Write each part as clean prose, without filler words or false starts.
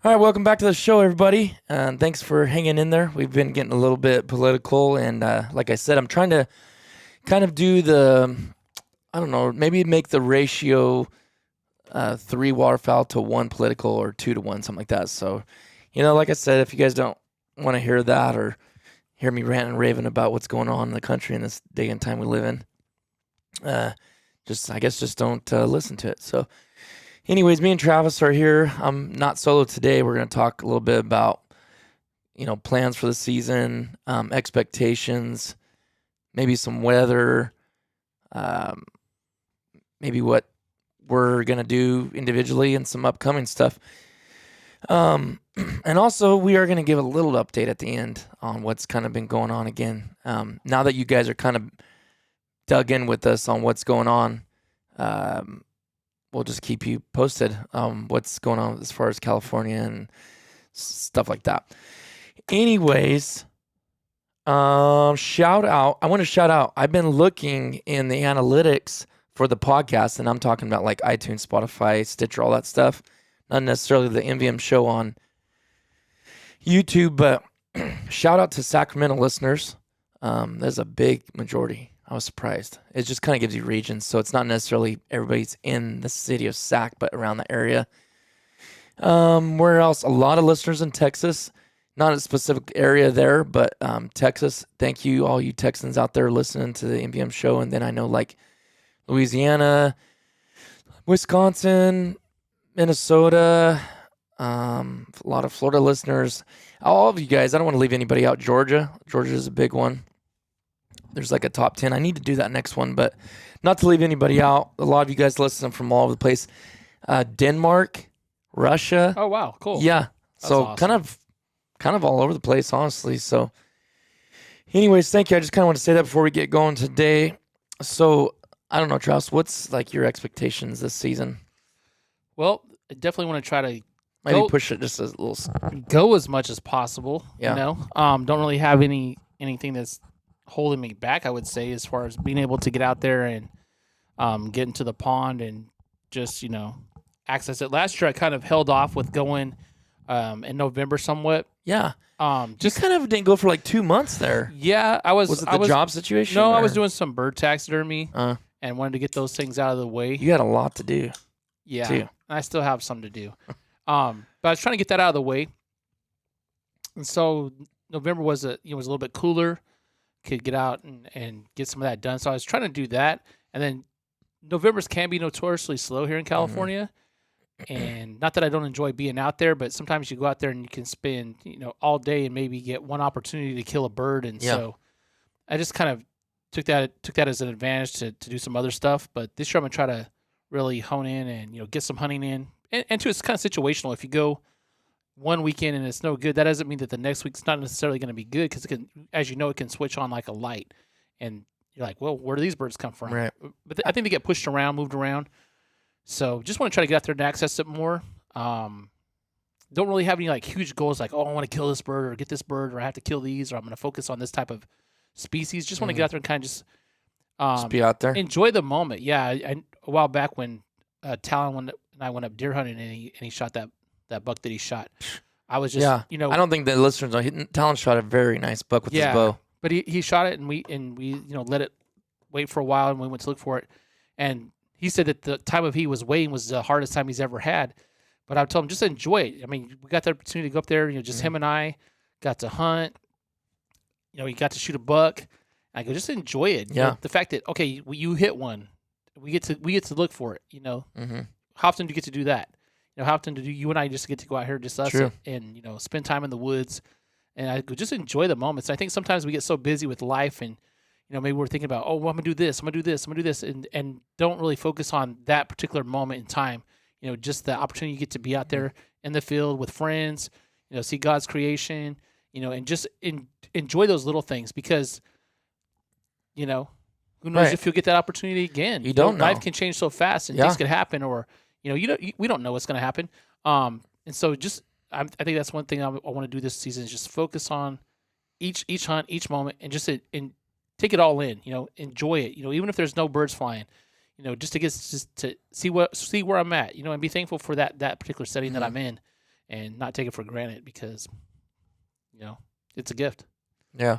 All right, welcome back to the show, everybody. Thanks for hanging in there. We've been getting a little bit political, and like I said, I'm trying to kind of do I don't know, maybe make the ratio 3 waterfowl to 1 political or 2 to 1, something like that. So, like I said, if you guys don't want to hear that or hear me rant and raving about what's going on in the country in this day and time we live in, just don't listen to it. So, anyways, me and Travis are here. I'm not solo today. We're going to talk a little bit about, plans for the season, expectations, maybe some weather, maybe what we're going to do individually and some upcoming stuff. And also, we are going to give a little update at the end on what's kind of been going on again. Now that you guys are kind of dug in with us on what's going on, we'll just keep you posted what's going on as far as California and stuff like that. Anyways, shout out. I want to shout out. I've been looking in the analytics for the podcast, and I'm talking about like iTunes, Spotify, Stitcher, all that stuff. Not necessarily the MVM show on YouTube, but shout out to Sacramento listeners. There's a big majority. I was surprised. It just kind of gives you regions, so it's not necessarily everybody's in the city of Sac, but around the area. Where else? A lot of listeners in Texas. Not a specific area there, but Texas. Thank you, all you Texans out there listening to the MVM show. And then I know like Louisiana, Wisconsin, Minnesota, a lot of Florida listeners. All of you guys. I don't want to leave anybody out. Georgia is a big one. There's like a top 10. I need to do that next one, but not to leave anybody out. A lot of you guys listen from all over the place. Denmark, Russia. Oh, wow. Cool. Yeah. That's so awesome. kind of all over the place, honestly. So anyways, thank you. I just kind of want to say that before we get going today. So I don't know, Travis, what's like your expectations this season? Well, I definitely want to try to Maybe push it just a little. go as much as possible. Yeah. Don't really have anything that's holding me back, I would say, as far as being able to get out there and get into the pond and just, access it. Last year, I kind of held off with going in November somewhat. Yeah. Just kind of didn't go for like 2 months there. Yeah, Was it the job situation? No, or? I was doing some bird taxidermy and wanted to get those things out of the way. You had a lot to do. Yeah, too. I still have some to do. But I was trying to get that out of the way. And so November was a little bit cooler. Could get out and get some of that done. So I was trying to do that. And then Novembers can be notoriously slow here in California. And not that I don't enjoy being out there, but sometimes you go out there and you can spend, all day and maybe get one opportunity to kill a bird. And so I just kind of took that as an advantage to do some other stuff. But this year I'm going to try to really hone in and, get some hunting in. And too, it's kind of situational. If you go one weekend and it's no good, that doesn't mean that the next week's not necessarily going to be good, because it can, as you know, it can switch on like a light. And you're like, well, where do these birds come from? Right. But I think they get pushed around, moved around. So just want to try to get out there and access it more. Don't really have any like huge goals like, oh, I want to kill this bird or get this bird, or I have to kill these, or I'm going to focus on this type of species. Just want to get out there and kind of just be out there. Enjoy the moment. Yeah. A while back when Talon and I went up deer hunting and he shot that buck that he shot, I was just, I don't think the listeners know. Talon shot a very nice buck with his bow. But he shot it and we let it wait for a while, and we went to look for it. And he said that the time of he was waiting was the hardest time he's ever had. But I told him, just enjoy it. I mean, we got the opportunity to go up there, just him and I got to hunt. He got to shoot a buck. I go, just enjoy it. Yeah. The fact that, okay, you hit one, we get to look for it. How often do you get to do that? How often do you and I just get to go out here, just us, True. and spend time in the woods? And I go, just enjoy the moments. I think sometimes we get so busy with life, and maybe we're thinking about, oh, well, I'm gonna do this, I'm gonna do this, and don't really focus on that particular moment in time. Just the opportunity you get to be out there in the field with friends, see God's creation, and just enjoy those little things, because, who knows if you'll get that opportunity again. You don't know. Life can change so fast, and things could happen, or we don't know what's going to happen. And so I think that's one thing I want to do this season, is just focus on each hunt, each moment, and just take it all in. Enjoy it. Even if there's no birds flying, just to see where I'm at. And be thankful for that particular setting that I'm in, and not take it for granted because, it's a gift. Yeah.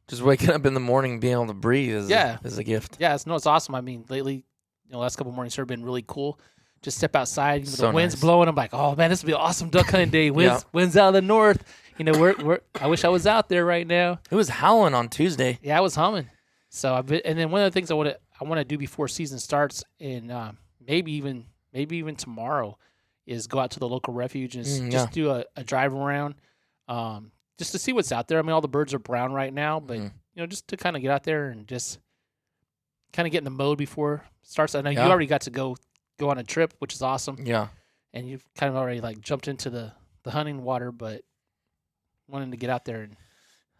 Just waking up in the morning, being able to breathe is a gift. Yeah, it's awesome. I mean, lately, last couple of mornings have been really cool. Just step outside, So the wind's nice. blowing. I'm like, oh man, this will be an awesome duck hunting day. Wind's out of the north. I wish I was out there right now. It was howling on Tuesday. Yeah, I was humming. So and then one of the things I want to do before season starts, and maybe even tomorrow, is go out to the local refuge and just do a drive around, just to see what's out there. I mean, all the birds are brown right now, but just to kind of get out there and just kind of get in the mode before it starts. I know you already got to go on a trip, which is awesome. Yeah, and you've kind of already like jumped into the hunting water, but wanting to get out there and.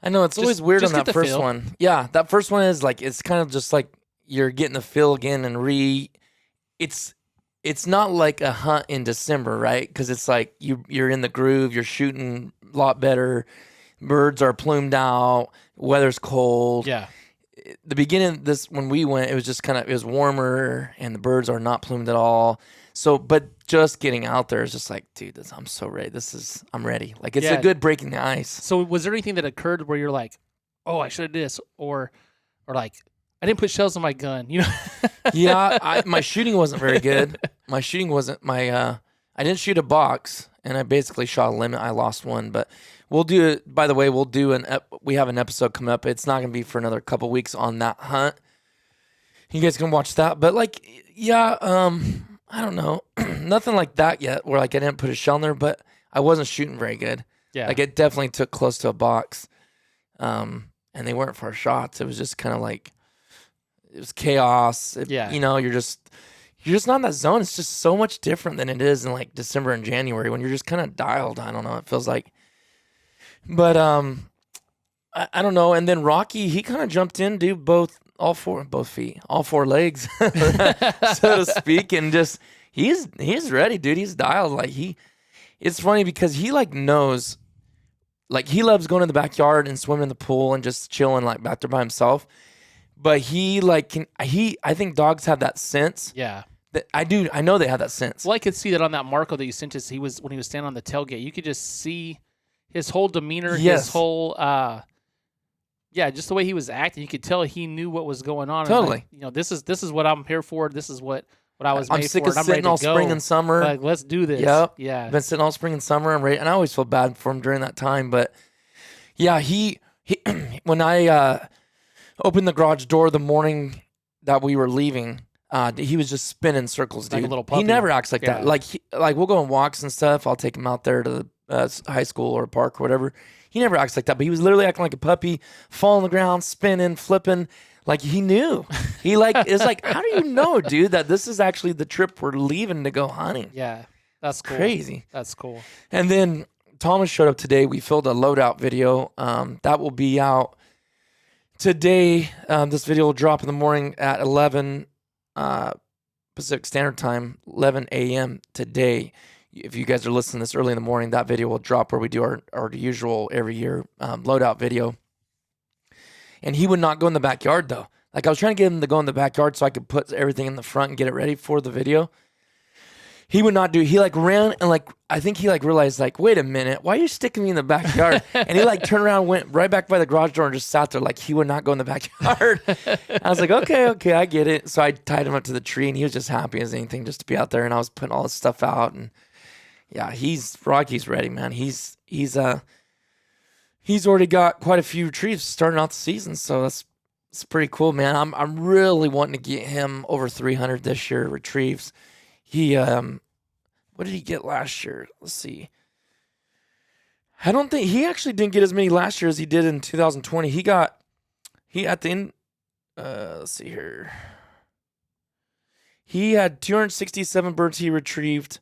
I know it's always weird on that first feel. one. Yeah, that first one is like it's kind of just like you're getting the feel again and it's not like a hunt in December, right? Because it's like you're in the groove, you're shooting a lot better, birds are plumed out, weather's cold. Yeah. The beginning of this, when we went, it was just it was warmer and the birds are not plumed at all. So, but just getting out there is just like, dude, I'm so ready. I'm ready. Like it's a good breaking the ice. So was there anything that occurred where you're like, oh, I should have did this, or like, I didn't put shells in my gun, Yeah, my shooting wasn't very good. My shooting wasn't I didn't shoot a box, and I basically shot a limit. I lost one, but we'll do it. By the way, we have an episode coming up. It's not going to be for another couple weeks on that hunt. You guys can watch that. But like, yeah, I don't know, nothing like that yet. Where like I didn't put a shell in there, but I wasn't shooting very good. Yeah, like it definitely took close to a box, and they weren't far shots. It was just kind of like. It was chaos. You're just not in that zone. It's just so much different than it is in like December and January when you're just kind of dialed. I don't know. It feels like, but I don't know. And then Rocky, he kind of jumped in, dude, all four legs, so to speak, and just he's ready, dude. He's dialed. Like it's funny because he like knows, like he loves going to the backyard and swimming in the pool and just chilling like back there by himself. But I think dogs have that sense. Yeah. I know they have that sense. Well, I could see that on that Marco that you sent us. When he was standing on the tailgate, you could just see his whole demeanor, his whole, just the way he was acting. You could tell he knew what was going on. Totally. And like, this is what I'm here for. This is what I was made for. I'm sick of sitting all spring and summer. Like, let's do this. Yep. Yeah. I've been sitting all spring and summer. I'm ready, and I always feel bad for him during that time. But yeah, he when I opened the garage door the morning that we were leaving. He was just spinning circles, dude. Like a little puppy. He never acts like that. Like we'll go on walks and stuff. I'll take him out there to the high school or park or whatever. He never acts like that. But he was literally acting like a puppy, falling on the ground, spinning, flipping. Like he knew. He is like, how do you know, dude, that this is actually the trip we're leaving to go hunting? Yeah, that's cool. Crazy. That's cool. And then Thomas showed up today. We filmed a loadout video. That will be out today. This video will drop in the morning at 11 Pacific Standard Time, 11 a.m. today. If you guys are listening this early in the morning, that video will drop where we do our usual every year loadout video. And he would not go in the backyard, though. Like, I was trying to get him to go in the backyard so I could put everything in the front and get it ready for the video. He would not do. He like ran and like I think he like realized like, wait a minute, why are you sticking me in the backyard? And he like turned around, went right back by the garage door and just sat there like he would not go in the backyard. I was like, okay, I get it. So I tied him up to the tree and he was just happy as anything just to be out there. And I was putting all his stuff out and yeah, Rocky's ready, man. He's already got quite a few retrieves starting out the season, so it's pretty cool, man. I'm really wanting to get him over 300 this year retrieves. He what did he get last year? Let's see. I don't think he actually didn't get as many last year as he did in 2020. Let's see here. He had 267 birds he retrieved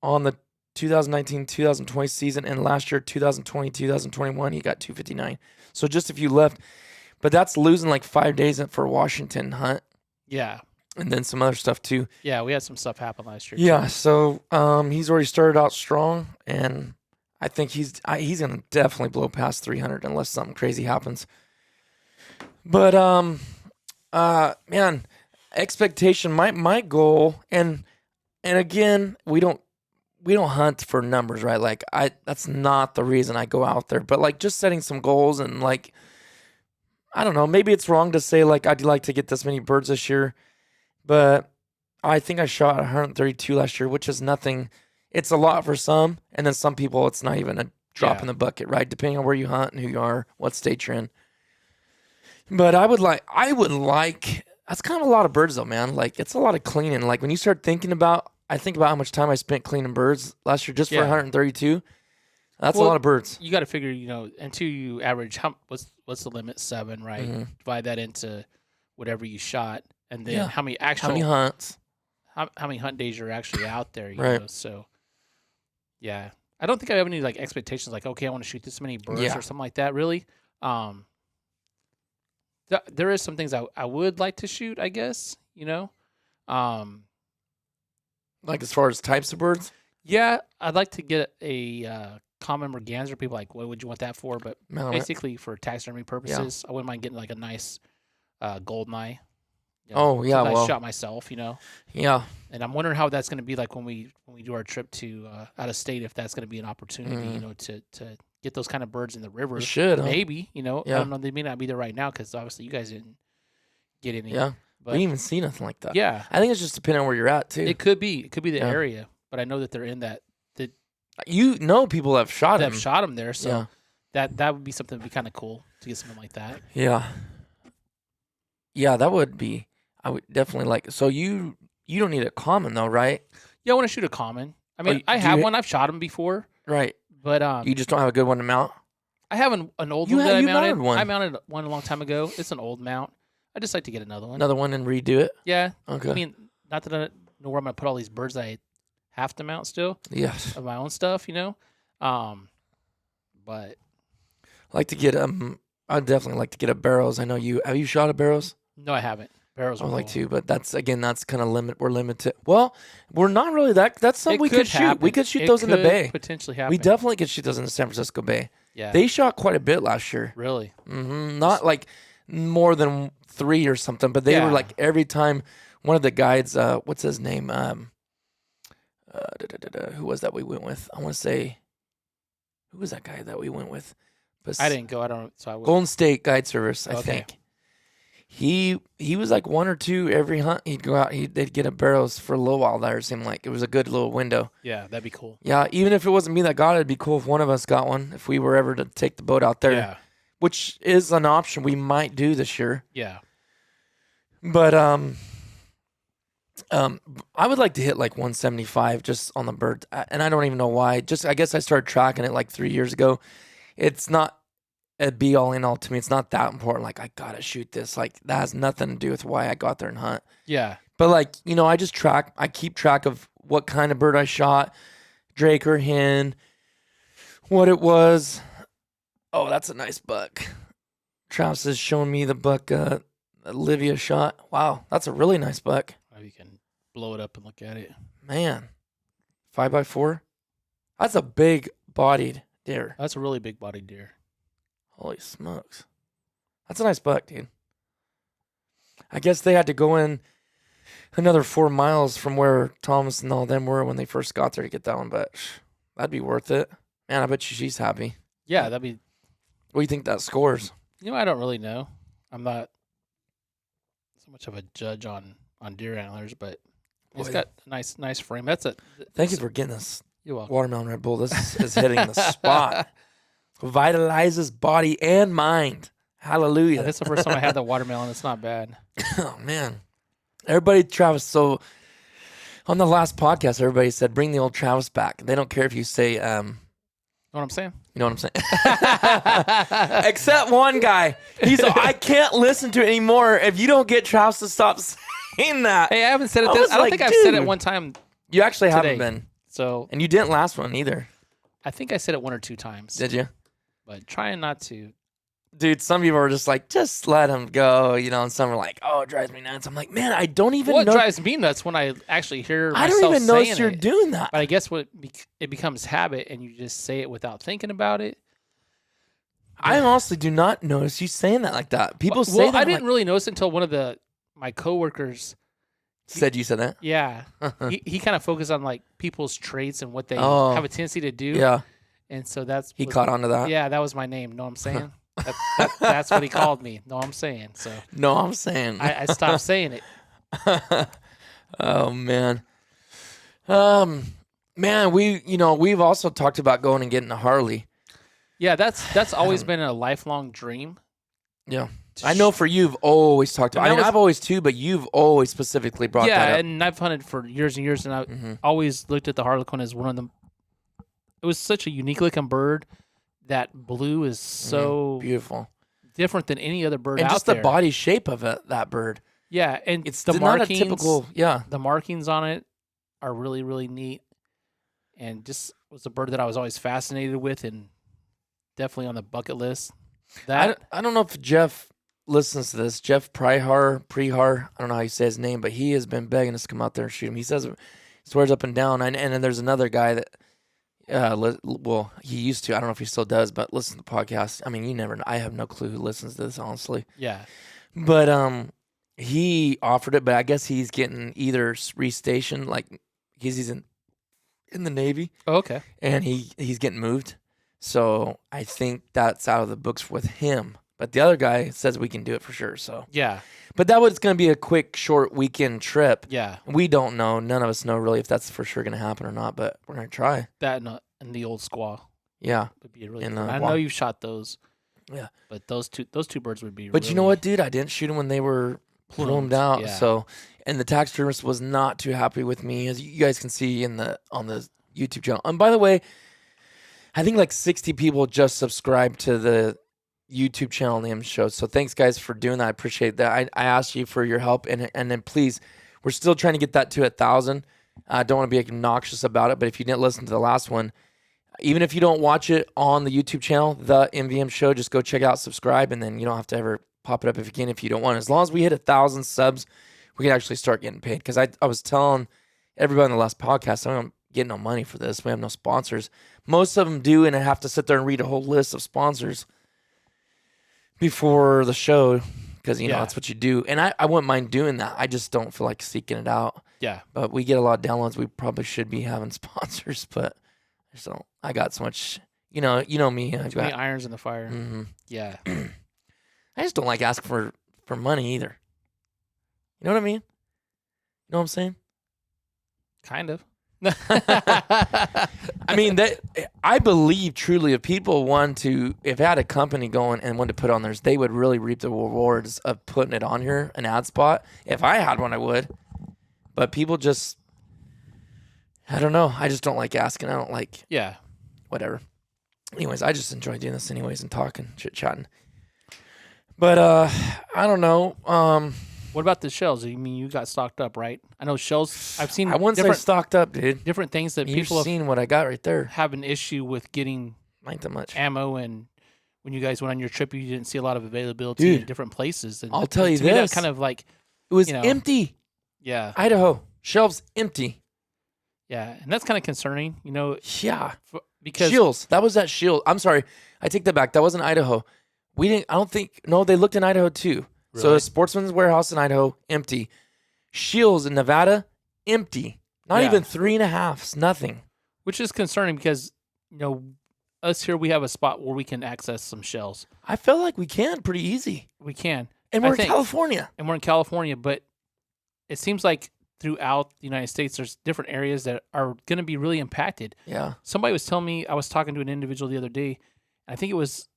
on the 2019-2020 season, and last year 2020-2021 he got 259. So just a few left, but that's losing like 5 days for Washington hunt. Yeah. And then some other stuff too. Yeah, we had some stuff happen last year. Yeah, too. so he's already started out strong, and I think he's gonna definitely blow past 300 unless something crazy happens. But man, expectation. My goal, and again, we we don't hunt for numbers, right? Like that's not the reason I go out there, but like just setting some goals and like, I don't know, maybe it's wrong to say like, I'd like to get this many birds this year, but I think I shot 132 last year, which is nothing. It's a lot for some. And then some people, it's not even a drop in the bucket, right? Depending on where you hunt and who you are, what state you're in. But I would like, that's kind of a lot of birds though, man. Like it's a lot of cleaning. Like when you start thinking about, I think about how much time I spent cleaning birds last year just for 132. That's a lot of birds. You got to figure, until you average, what's the limit? 7, right? Mm-hmm. Divide that into whatever you shot. And then how many hunts? How many hunt days you're actually out there, you right. know? So, yeah. I don't think I have any like expectations like, okay, I want to shoot this many birds or something like that, really. There is some things I would like to shoot, I guess, Like as far as types of birds? Yeah, I'd like to get a common merganser. People are like, what would you want that for? But basically for taxidermy purposes, I wouldn't mind getting like a nice goldeneye. I shot myself, Yeah. And I'm wondering how that's going to be like when we do our trip to out of state, if that's going to be an opportunity, to get those kind of birds in the river. It should, maybe, I don't know. They may not be there right now because obviously you guys didn't get any. Yeah. But we didn't even see nothing like that. Yeah. I think it's just depending on where you're at too. It could be the area, but I know that they're in that. People have shot them. Have shot them there, so that would be something that would be kind of cool to get something like that. Yeah. Yeah, that would be. I would definitely like. So you don't need a common though, right? Yeah, I want to shoot a common. I mean, I have one. I've shot them before. Right. But you just don't have a good one to mount. I have an old one that I mounted. I mounted one a long time ago. It's an old mount. I just like to get another one. Another one and redo it. Yeah. Okay. I mean, not that I know where I'm gonna put all these birds that I have to mount still. Yes. Of my own stuff, But I like to get I'd definitely like to get a barrows. I know you have you shot a barrows? No, I haven't. Barrows. I would like to, but that's kind of we're limited. Well, we're not really that. That's something we could shoot. We could shoot those in the bay. Potentially happen. We definitely could shoot those in the San Francisco Bay. Yeah. They shot quite a bit last year. Really? Mm-hmm. Not like more than 3 or something, but they were like every time. One of the guides, what's his name? Who was that we went with? I want to say, who was that guy that we went with? I didn't go. I don't. So I Golden State Guide Service, I think. He was like 1 or 2 every hunt. He'd go out. They'd get a barrows for a little while there. It seemed like it was a good little window. Yeah, that'd be cool. Yeah, even if it wasn't me that got it, it'd be cool if one of us got one. If we were ever to take the boat out there, which is an option we might do this year. Yeah. But I would like to hit like 175 just on the bird, and I don't even know why. I guess I started tracking it like 3 years ago. It's not a be all in all to me. It's not that important. Like I gotta shoot this. Like that has nothing to do with why I got there and hunt. Yeah. But like I keep track of what kind of bird I shot, drake or hen, what it was. Oh, that's a nice buck. Travis is showing me the buck Olivia shot. Wow, that's a really nice buck. Maybe you can blow it up and look at it. Man, 5x4. That's a big bodied deer. That's a really big bodied deer. Holy smokes. That's a nice buck, dude. I guess they had to go in another 4 miles from where Thomas and all them were when they first got there to get that one, but that'd be worth it. Man, I bet she's happy. Yeah, that'd be. What do you think that scores? I don't really know. I'm not so much of a judge on deer antlers, but it's got a nice frame. Thank you for getting this. You're welcome. Watermelon Red Bull. This is hitting the spot. Vitalizes body and mind. Hallelujah. That's the first time I had the watermelon. It's not bad. Oh, man. Everybody, Travis, so on the last podcast, everybody said, bring the old Travis back. They don't care if you say, You know what I'm saying? You know what I'm saying? Except one guy. He's I can't listen to it anymore if you don't get Travis to stop saying that. Hey, I haven't said it. I don't think I've said it one time. You actually today. haven't been. So, and you didn't last one either. I think I said it 1 or 2 times. Did you? But trying not to. Dude, some people are just like, just let him go, and some are like, oh, it drives me nuts. I'm like, man, I don't even know. What drives me nuts when I actually hear myself I don't even know if you're it. doing that. But I guess it becomes habit, and you just say it without thinking about it. I honestly do not notice you saying that like that. People say that. I didn't really notice until one of my coworkers Said you said that? Yeah. he kind of focused on like people's traits and what they Oh. have a tendency to do. Yeah. And so that's He caught on to that? Yeah, that was my name. Know what I'm saying? That's what he called me. Know what I'm saying? So No, I'm saying. I stopped saying it. Oh, man. Man, we've also talked about going and getting a Harley. Yeah, that's always been a lifelong dream. Yeah. I know for you've always talked about. I've always too, but you've always specifically brought that up. Yeah, and I've hunted for years and years, and I always looked at the Harlequin as one of them. It was such a unique looking bird. That blue is so beautiful, different than any other bird and out just there. The body shape of it, that bird. Yeah, and it's the not markings. A typical, yeah. The markings on it are really, really neat, and just was a bird that I was always fascinated with, and definitely on the bucket list. I don't know if Jeff listens to this. Jeff Prihar, I don't know how you say his name, but he has been begging us to come out there and shoot him. He says, swears up and down. And then there's another guy that, well, he used to. I don't know if he still does, but listen to the podcast. I mean, you never know. I have no clue who listens to this, honestly. Yeah. But he offered it, but I guess he's getting either restationed, like he's in the Navy. Oh, okay. And he's getting moved. So I think that's out of the books with him. But the other guy says we can do it for sure. So yeah. But that was going to be a quick, short weekend trip. Yeah. We don't know. None of us know really if that's for sure going to happen or not. But we're going to try. That and the old squaw. Yeah. Would be really cool. I know you've shot those. Yeah. But those two birds would be. But really you know what, dude? I didn't shoot them when they were plumed out. Yeah. So, and the taxidermist was not too happy with me, as you guys can see on the YouTube channel. And by the way, I think like 60 people just subscribed to the YouTube channel name show. So thanks guys for doing that. I appreciate that. I asked you for your help, and then please, we're still trying to get that to 1,000. I don't want to be obnoxious about it, but if you didn't listen to the last one, even if you don't watch it on the YouTube channel, the MVM show, just go check it out, subscribe, and then you don't have to ever pop it up if you don't want. As long as we hit 1,000 subs, we can actually start getting paid. Because I was telling everybody in the last podcast, I don't get no money for this. We have no sponsors. Most of them do, and I have to sit there and read a whole list of sponsors before the show, because you know that's what you do. And I wouldn't mind doing that. I just don't feel like seeking it out. Yeah. But we get a lot of downloads. We probably should be having sponsors, but I got so much. You know me. I've got many irons in the fire. Mm-hmm. Yeah. I just don't like asking for money either. You know what I mean? You know what I'm saying? Kind of. I mean, I believe truly if people if had a company going and wanted to put on theirs, they would really reap the rewards of putting it on here, an ad spot. If I had one, I would. But people just, I don't know. I just don't like asking. I don't like, whatever. Anyways, I just enjoy doing this anyways and talking, chit-chatting. But I don't know. What about the shells? I mean, you got stocked up, right? I know shells. I've seen. I wouldn't say stocked up, dude. Different things that people have seen what I got right there. Have an issue with getting not that much ammo, and when you guys went on your trip, you didn't see a lot of availability in different places. And I'll tell you to this: me, that kind of like it was empty. Yeah, Idaho shelves empty. Yeah, and that's kind of concerning, you know. Yeah, because Shields. That was that Shield. I'm sorry, I take that back. That wasn't Idaho. We didn't. I don't think. No, they looked in Idaho too. Really? So the Sportsman's Warehouse in Idaho, empty. Shields in Nevada, empty. Not even 3.5s, nothing. Which is concerning because, you know, us here, we have a spot where we can access some shells. I feel like we can pretty easy. We can. And we're in California. And we're in California, but it seems like throughout the United States, there's different areas that are going to be really impacted. Yeah. Somebody was telling me, I was talking to an individual the other day, and I think it was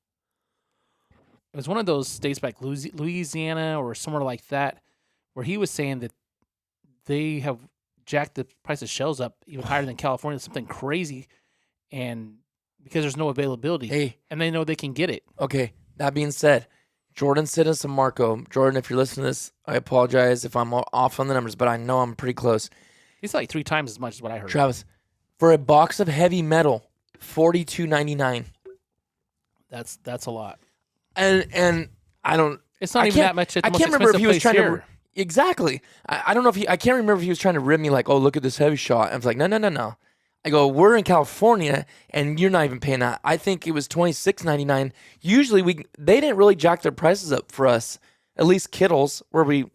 one of those states like Louisiana or somewhere like that, where he was saying that they have jacked the price of shells up even higher than California, something crazy, and because there's no availability. Hey. And they know they can get it. Okay, that being said, Jordan sent us a Marco. Jordan, if you're listening to this, I apologize if I'm off on the numbers, but I know I'm pretty close. It's like 3 times as much as what I heard. Travis, for a box of heavy metal, $42.99. That's a lot. And I don't. It's not even that much. I can't remember if he was trying to. Exactly. I don't know if I can't remember if he was trying to rib me like, oh, look at this heavy shot. I was like, no. I go, we're in California and you're not even paying that. I think it was $26.99. Usually they didn't really jack their prices up for us. At least Kittles, where we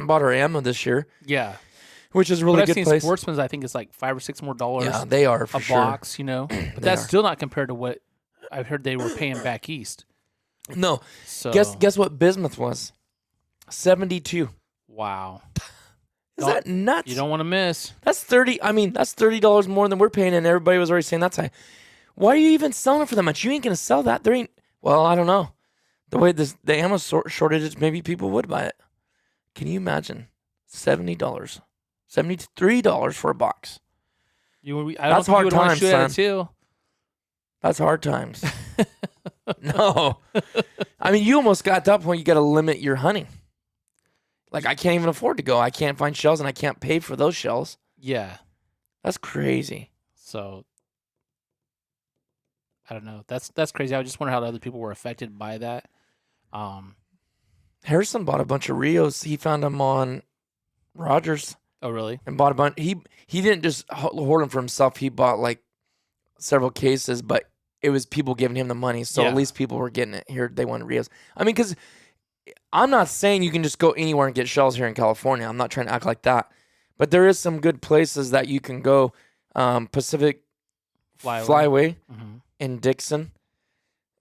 bought our ammo this year, Yeah. which is a really But I've good seen place. Sportsman's, I think it's like $5 or $6 more Yeah, they are for a sure. box, But They that's are. still not compared to what I've heard they were paying back east. No, So guess what bismuth was? 72. wow. Is that nuts? You don't want to miss. That's 30. I mean, that's $30 more than we're paying, and everybody was already saying that's high. Why are you even selling it for that much? You ain't gonna sell that. There ain't. Well, I don't know. The way the ammo shortage is, maybe people would buy it. Can you imagine? $70, $73 for a box. I don't That's think hard you would want to times, shoot at it son. too. That's hard times. No, I mean, you almost got to that point. You got to limit your hunting. Like, I can't even afford to go. I can't find shells, and I can't pay for those shells. Yeah. That's crazy. So I don't know. That's crazy. I just wonder how other people were affected by that. Harrison bought a bunch of Rios. He found them on Rogers Oh really? and bought a bunch. He didn't just hoard them for himself. He bought like several cases, but it was people giving him the money. So Yeah. at least people were getting it here. They wanted Rios. I mean, because I'm not saying you can just go anywhere and get shells here in California. I'm not trying to act like that. But there is some good places that you can go. Pacific Flyway Mm-hmm. in Dixon.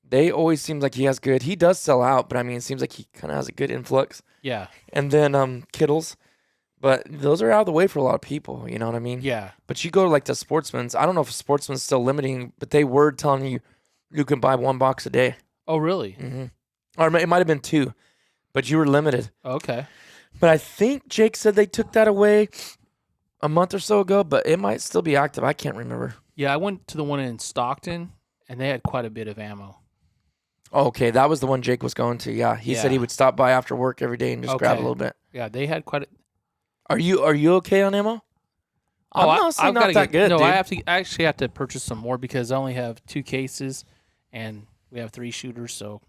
They always seem like he has good. He does sell out, but I mean, it seems like he kind of has a good influx. Yeah. And then Kittles. But those are out of the way for a lot of people. You know what I mean? Yeah. But you go to like the Sportsman's. I don't know if Sportsman's still limiting, but they were telling you can buy 1 box a day. Oh really? Mm-hmm. Or it might have been 2, but you were limited. Okay. But I think Jake said they took that away a month or so ago, but it might still be active. I can't remember. Yeah, I went to the one in Stockton, and they had quite a bit of ammo. Oh, okay, that was the one Jake was going to. Yeah, he said he Yeah. would stop by after work every day and just grab a Okay. little bit. Yeah, they had quite a. Are you okay on ammo? I'm honestly I've not gotta that good, No, dude. I actually have to purchase some more because I only have 2 cases, and we have 3 shooters, so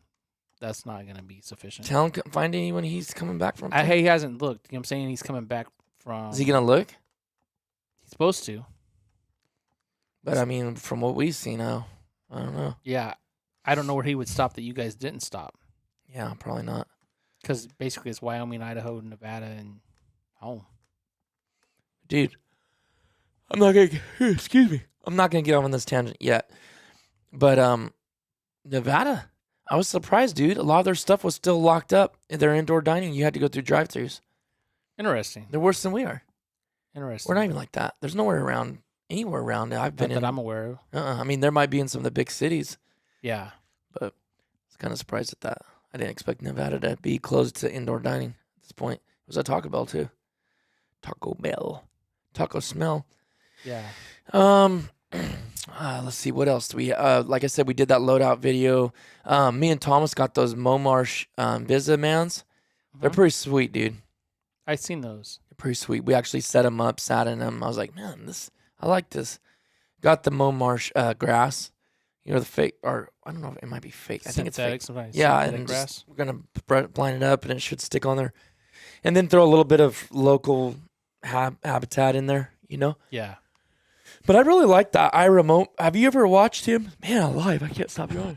that's not going to be sufficient. Tell him find anyone he's coming back from. He hasn't looked. You know what I'm saying? He's coming back from. Is he gonna look? He's supposed to. But I mean, from what we see now, I don't know. Yeah, I don't know where he would stop that you guys didn't stop. Yeah, probably not. Because basically it's Wyoming, Idaho, Nevada, and home. Dude, I'm not gonna. Excuse me. I'm not gonna get off on this tangent yet. But Nevada, I was surprised, dude. A lot of their stuff was still locked up in their indoor dining. You had to go through drive-throughs. Interesting. They're worse than we are. Interesting. We're not even like that. There's nowhere around anywhere around it. I've been Not that in. I'm aware of. I mean, there might be in some of the big cities, Yeah. but I was kind of surprised at that. I didn't expect Nevada to be closed to indoor dining at this point. It was a Taco Bell too. Taco Bell, Taco Smell. Yeah. Let's see, what else do we? Like I said, we did that loadout video. Me and Thomas got those Momarsh Vizamans. They're Mhm. pretty sweet, dude. I've seen those. They're pretty sweet. We actually set them up, sat in them. I was like, man, I like this. Got the Momarsh grass. You know, the fake, or I don't know if it might be fake. I think it's Synthetic fake. sometimes. Yeah, Synthetic and grass. just, we're gonna blind it up, and it should stick on there. And then throw a little bit of local habitat in there. You know. Yeah. But I really like that Ira Have you ever watched him? Man, alive! I can't stop yawning.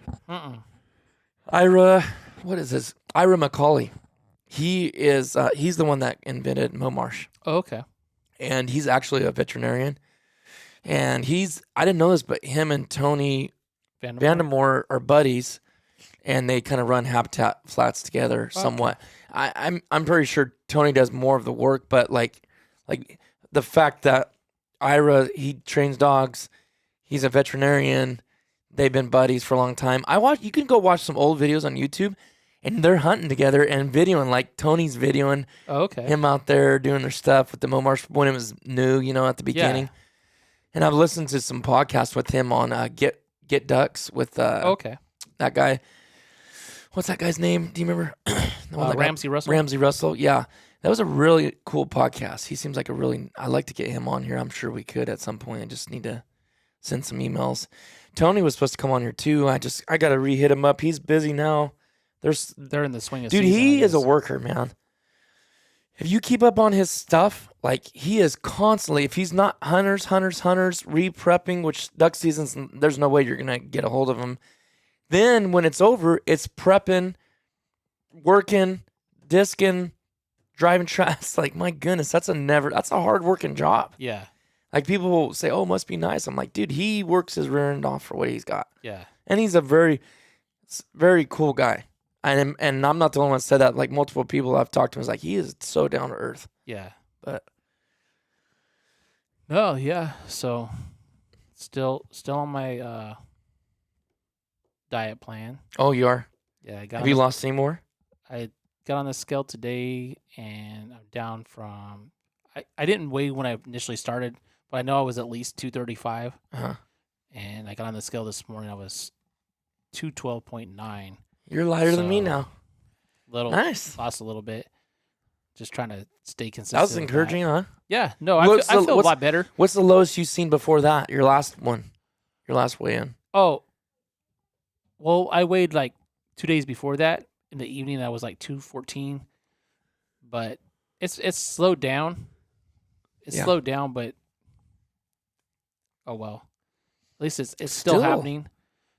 Ira, what is this? Ira McCauley. He is. He's the one that invented Momarsh, Oh, okay. and he's actually a veterinarian. And I didn't know this, but him and Tony Vandemore are buddies, and they kind of run Habitat Flats together somewhat. I'm pretty sure Tony does more of the work, but like the fact that Ira, he trains dogs, he's a veterinarian, they've been buddies for a long time. You can go watch some old videos on YouTube, and they're hunting together and videoing, like Tony's videoing Oh, okay. him out there doing their stuff with the Momarsh when it was new, at the beginning. Yeah. And I've listened to some podcasts with him on Get Ducks with Okay. that guy. What's that guy's name? Do you remember? The one that Ramsey Russell. Ramsey Russell. Yeah, that was a really cool podcast. He seems like I'd like to get him on here. I'm sure we could at some point. I just need to send some emails. Tony was supposed to come on here too. I got to re-hit him up. He's busy now. They're in the swing of Dude, season. he I is a guess. worker, man. If you keep up on his stuff, like he is constantly, if he's not hunters, re-prepping, which duck season's, there's no way you're going to get a hold of him. Then when it's over, it's prepping, working, disking, driving trucks. Like, my goodness, that's a hard working job. Yeah. Like, people will say, oh, it must be nice. I'm like, dude, he works his rear end off for what he's got. Yeah. And he's a very, very cool guy. And I'm not the only one that said that. Like, multiple people I've talked to is like, he is so down to earth. Yeah. But no, yeah. So still on my diet plan. oh, you are? Yeah, Have you lost any more? I got on the scale today, and I'm down from. I didn't weigh when I initially started, but I know I was at least 235. Uh-huh. And I got on the scale this morning. I was 212.9. You're lighter than me now. Nice. Lost a little bit. Just trying to stay consistent. That was encouraging, huh? Yeah. No, I feel a lot better. What's the lowest you've seen before that? Your last one? Your last weigh-in? Oh. Well, I weighed like 2 days before that. In the evening, I was like 214. But it's slowed down. It's slowed down, but oh well. At least it's still happening.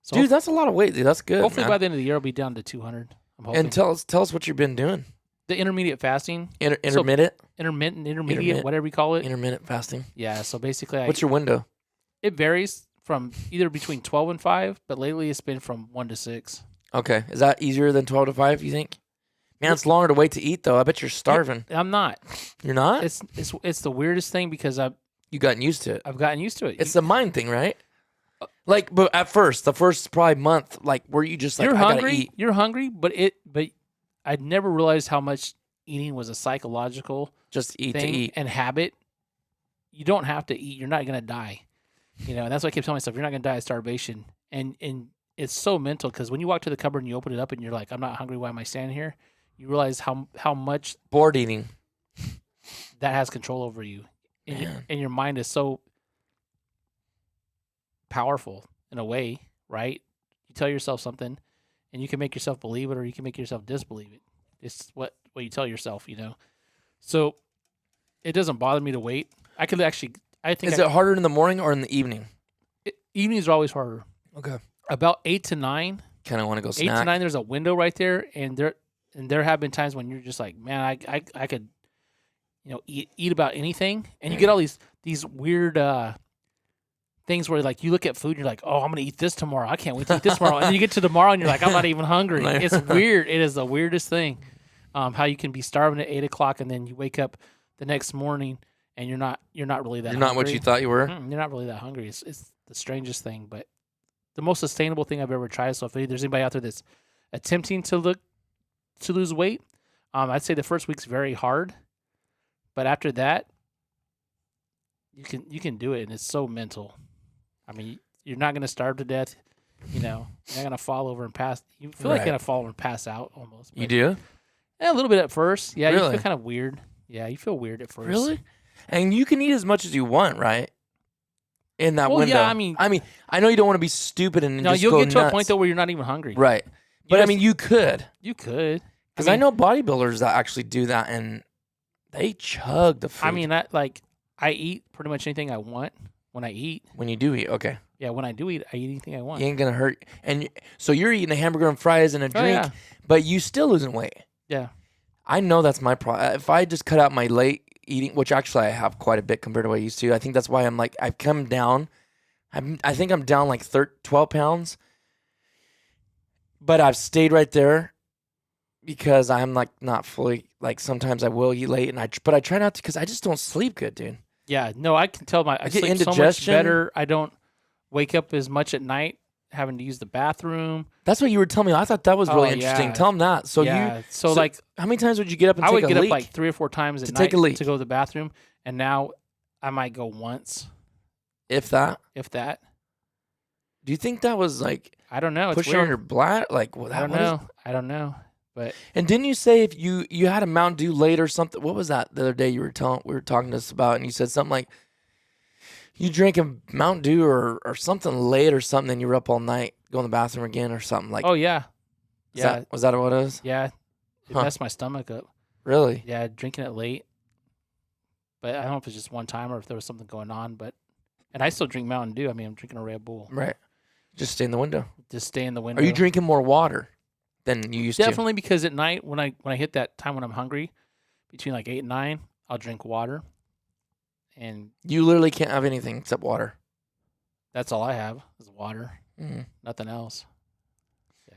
So dude, that's a lot of weight, dude. That's good. Hopefully by the end of the year, I'll be down to 200. I'm hoping. And tell us what you've been doing. The intermediate fasting. Intermittent? Intermediate, whatever you call it. Intermittent fasting. Yeah, so basically what's your window? It varies from either between 12 and 5, but lately it's been from 1 to 6. Okay. Is that easier than 12 to 5, you think? Man, it's longer to wait to eat, though. I bet you're starving. I'm not. You're not? It's the weirdest thing because you gotten used to it. I've gotten used to it. It's the mind thing, right? Like, but at first, the first probably month, like, were you just like, you're I hungry, gotta eat. You're hungry, but I'd never realized how much eating was a psychological just eat thing to eat and habit. You don't have to eat. You're not gonna die. And that's why I keep telling myself you're not gonna die of starvation. And it's so mental because when you walk to the cupboard and you open it up and you're like, I'm not hungry. Why am I standing here? You realize how much bored eating that has control over you, and your mind is so powerful in a way, right? You tell yourself something, and you can make yourself believe it, or you can make yourself disbelieve it. It's what you tell yourself, So it doesn't bother me to wait. I could actually. I think. Is it harder in the morning or in the evening? Evenings are always harder. Okay. About 8 to 9. Kind of want to go snack. 8 to 9. There's a window right there, and there have been times when you're just like, man, I could, eat about anything, and you get all these weird things where like you look at food and you're like, oh, I'm gonna eat this tomorrow. I can't wait to eat this tomorrow. And then you get to tomorrow and you're like, I'm not even hungry. It's weird. It is the weirdest thing. How you can be starving at 8 o'clock and then you wake up the next morning and you're not really that. You're hungry. not what you thought you were. You're not really that hungry. It's the strangest thing, but the most sustainable thing I've ever tried. So if there's anybody out there that's attempting to lose weight, I'd say the first week's very hard, but after that, you can do it, and it's so mental. I mean, you're not going to starve to death. You're not going to fall over and pass. You feel like you're going to fall over and pass out almost. You do? Yeah, a little bit at first. Yeah, really? You feel kind of weird. Yeah, you feel weird at first. Really? And you can eat as much as you want, right? In that window. Yeah, I know you don't want to be stupid and just you'll go get to nuts. a point though where you're not even hungry. Right. But you could. You could. Because I know bodybuilders that actually do that, and they chug the food. I mean, I eat pretty much anything I want when I eat. When you do eat, okay. Yeah, when I do eat, I eat anything I want. You ain't gonna hurt. And so you're eating a hamburger and fries and a drink, but you still losing weight. Yeah. I know that's my problem. If I just cut out my late eating, which actually I have quite a bit compared to what I used to, I think that's why I'm like, I've come down. I think I'm down like 12 pounds, but I've stayed right there because I'm like not fully, like sometimes I will eat late, but I try not to because I just don't sleep good, dude. Yeah, no, I can tell I get sleep indigestion. so much better. I don't wake up as much at night having to use the bathroom. That's what you were telling me. I thought that was really interesting. Yeah. Tell them that. So like, how many times would you get up and take a leak? I would get up like 3 or 4 times at night take a leak to go to the bathroom, and now I might go once. If that. Do you think that was like? I don't know. Pushing on your bladder, like well, I don't know. But and didn't you say if you had a Mountain Dew late or something? What was that the other day we were talking to us about, and you said something like you drank a Mountain Dew or something late or something, and you were up all night, go in the bathroom again or something like. Oh yeah, Was that what it was? Yeah, it messed my stomach up. Really? Yeah, drinking it late. But I don't know if it's just one time or if there was something going on. And I still drink Mountain Dew. I mean, I'm drinking a Red Bull. Right. Just stay in the window. Just stay in the window. Are you drinking more water than you used to? Definitely, because at night when I hit that time when I'm hungry, between like 8 and 9, I'll drink water. And You literally can't have anything except water. that's all I have is water. Mm. Nothing else. Yeah.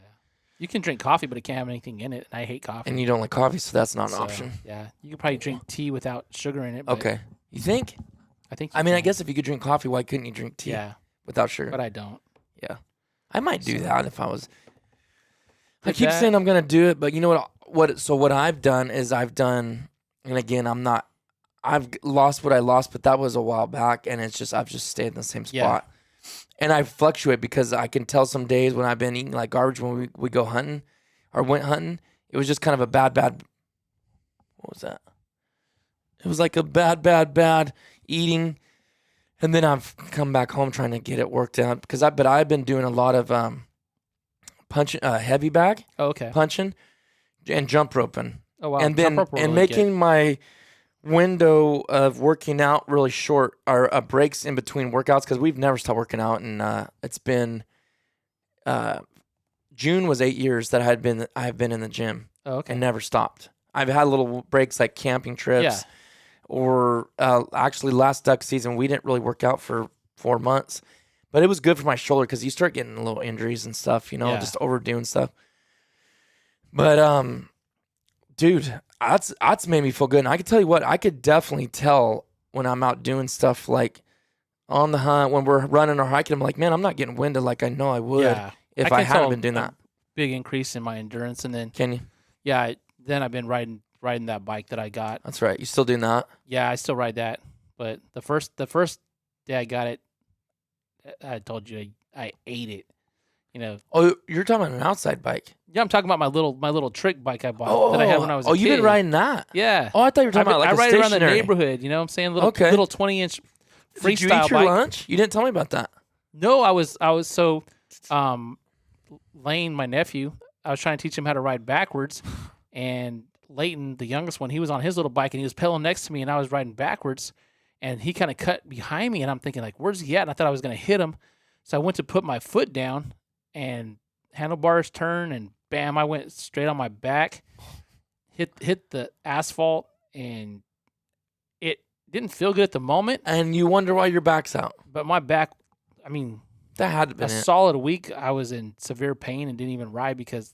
You can drink coffee, but it can't have anything in it. And I hate coffee. And you don't like coffee, so that's not an So, option. Yeah. You could probably drink tea without sugar in it. But Okay. You think? I think. I mean, I guess if you could drink coffee, why couldn't you drink tea Yeah. without sugar? But I don't. Yeah. I might do So- that if I was. I Did keep that. saying I'm going to do it, but you know what? So what I've done is and again, I've lost what I lost, but that was a while back, and I've just stayed in the same Yeah. spot. And I fluctuate because I can tell some days when I've been eating like garbage when we go hunting or went hunting, it was just kind of a bad, what was that? It was like a bad eating. And then I've come back home trying to get it worked out but I've been doing a lot of punching, heavy bag, Oh, okay. punching, and jump roping. Oh, wow. And then Jump rope will and really making my window of working out really short, or breaks in between workouts, because we've never stopped working out, and it's been June was 8 years that I have been in the gym Oh, okay. and never stopped. I've had little breaks like camping trips, Yeah. or actually last duck season we didn't really work out for 4 months, but it was good for my shoulder because you start getting little injuries and stuff, Yeah. just overdoing stuff. But dude, that's made me feel good. And I can tell you what, I could definitely tell when I'm out doing stuff like on the hunt, when we're running or hiking, I'm like, man, I'm not getting winded like I know I would Yeah. if I I can hadn't tell been doing a that. Big increase in my endurance, and then Can you? then I've been riding that bike that I got. That's right. You still doing that? Yeah, I still ride that. But the first day I got it, I told you I ate it. Oh, you're talking about an outside bike. Yeah, I'm talking about my little trick bike I bought that I had when I was a kid. you've been riding that? Yeah. Oh, I thought you were talking about like I a ride around the stationary. neighborhood. You know what I'm saying? Okay. Little 20-inch freestyle Did you eat your bike. lunch? You didn't tell me about that. No, I was so Lane, my nephew, I was trying to teach him how to ride backwards, and Leighton, the youngest one, he was on his little bike and he was pedaling next to me, and I was riding backwards, and he kind of cut behind me, and I'm thinking like, where's he at? And I thought I was gonna hit him, so I went to put my foot down, and handlebars turn, and bam, I went straight on my back, hit the asphalt, and it didn't feel good at the moment, And you wonder why your back's out. but my back, I mean, That had to be a it. solid week, I was in severe pain and didn't even ride because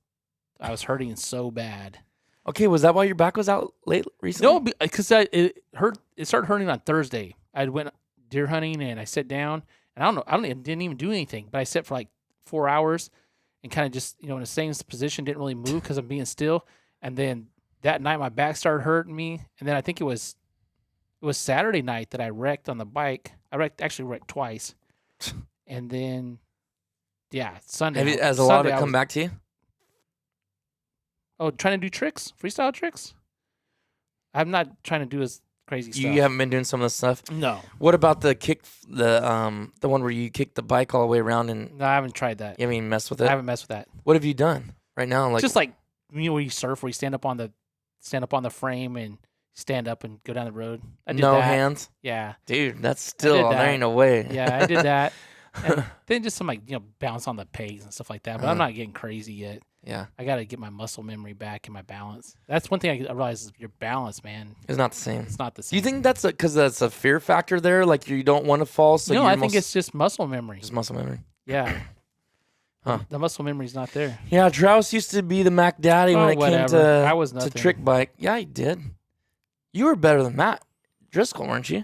I was hurting so bad. Okay, was that why your back was out recently? No, because it hurt. It started hurting on Thursday. I went deer hunting and I sat down, and didn't even do anything, but I sat for like 4 hours and kind of just in the same position, didn't really move because I'm being still. And then that night my back started hurting me, and then I think it was Saturday night that I wrecked on the bike. Actually wrecked twice, and then Sunday. Has a lot of Sunday it I come was- back to you? Oh, trying to do tricks, freestyle tricks. I'm not trying to do as crazy stuff. You haven't been doing some of this stuff? No, What about the kick, the one where you kick the bike all the way around and I haven't tried that. you haven't even messed with I it? haven't messed with that. What have you done right now? Like, Just like where you surf, where you stand up on the frame and stand up and go down the road. I did no that. hands? Yeah, Dude, that's still, that. there ain't no way. yeah, I did that. And then just some bounce on the pegs and stuff like that. But I'm Uh-huh. not getting crazy yet. Yeah, I got to get my muscle memory back and my balance. That's one thing I realize is your balance, man. it's not the same. It's not the Do same. you think that's because that's a fear factor there? Like you don't want to fall, so no, you're I think it's just muscle memory. just muscle memory. Yeah. Huh. The muscle memory's not there. Yeah, Travis used to be the Mac Daddy when it came whatever. to I was to nothing. trick bike. Yeah, he did. You were better than Matt Driscoll, weren't you?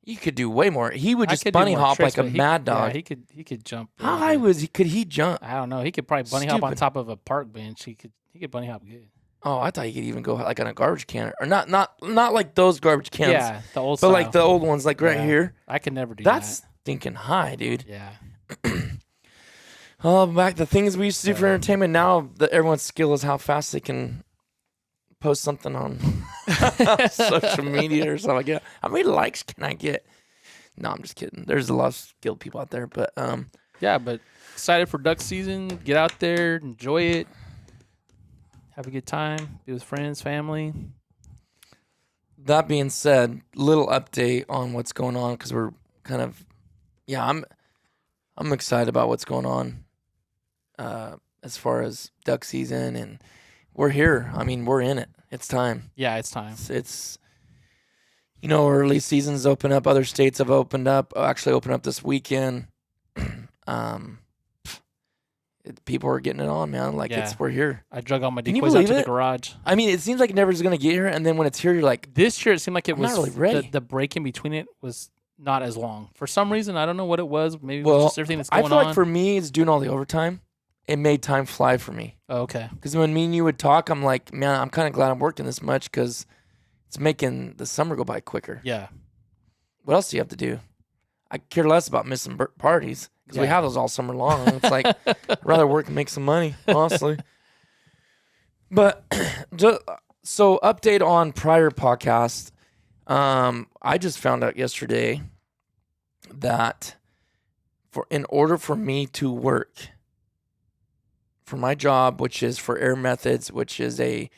You could do way more. He would I just could do bunny more hop tricks, like a but mad dog. Yeah, he could jump. How really high good. could he jump? I don't know. He could probably bunny hop on Stupid. top of a park bench. He could bunny hop good. Oh, I thought he could even go like on a garbage can, or not like those garbage cans, Yeah, the old but style. like the old ones, like right Yeah. here. I could never do That's that. stinking high, dude. Yeah. Oh, back the things we used to do for Yeah. entertainment. Now that everyone's skill is how fast they can post something on social media or something like that. How many likes can I get? No, I'm just kidding. There's a lot of skilled people out there, but Yeah, but excited for duck season. Get out there, enjoy it, have a good time, be with friends, family. that being said, little update on what's going on because we're kind of, I'm excited about what's going on as far as duck season, and we're here. I mean, we're in it. It's time. Yeah, it's time. It's early seasons open up. Other states have opened up. Actually, opened up this weekend. People are getting it on, man. Like we're here. I drug all my Can you decoys out to believe the it? garage. I mean, it seems like it never is going to get here, and then when it's here, you're like, This year it seemed like it I'm was not really ready. The break in between it was not as long. For some reason, I don't know what it was. Maybe it well, was just everything that's going I feel on. like for me, it's doing all the overtime. It made time fly for me. Oh, okay. Because when me and you would talk, I'm like, man, I'm kind of glad I'm working this much because it's making the summer go by quicker. Yeah. What else do you have to do? I care less about missing parties because we have those all summer long. It's like, I'd rather work and make some money, honestly. But so update on prior podcast. I just found out yesterday that in order for me to work for my job, which is for Air Methods, which is a